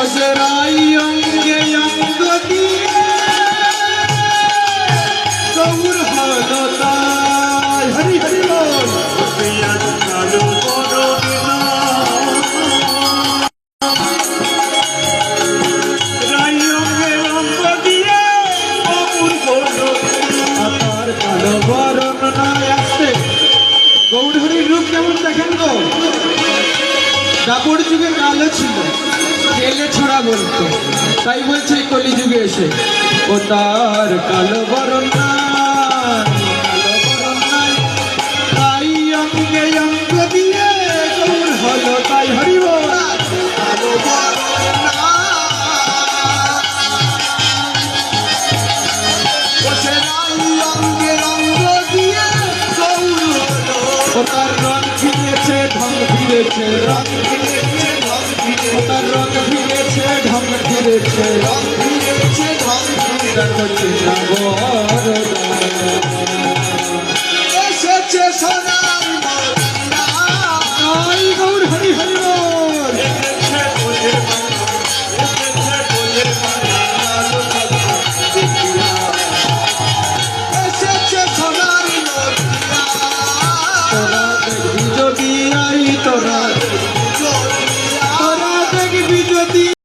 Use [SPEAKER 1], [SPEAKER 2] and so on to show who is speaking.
[SPEAKER 1] অজরাই অঙ্গে অঙ্গ দিয়ে গৌর হলো তাই। হরি হরি বল। গৌর হরির রূপ কেমন দেখেন তো, দাপর যুগে কালো ছিল, কেলে ছড়া বলতো, তাই বলছে কলিযুগে এসে ও তার কালো বরণ নাই, তাই অঙ্গে অঙ্গ দিয়ে গৌর হলো তাই। হরি বল। কালো বরণ অঙ্গে অঙ্গ দিয়ে গৌর হলো, ও তার রং ফিরেছে ঢং ফিরেছে, রং ফিরেছে ঢং ফিরেছে, তার রং ফিরেছে ঢং ফিরেছে, রং ফিরেছে ঢং ফিরেছে।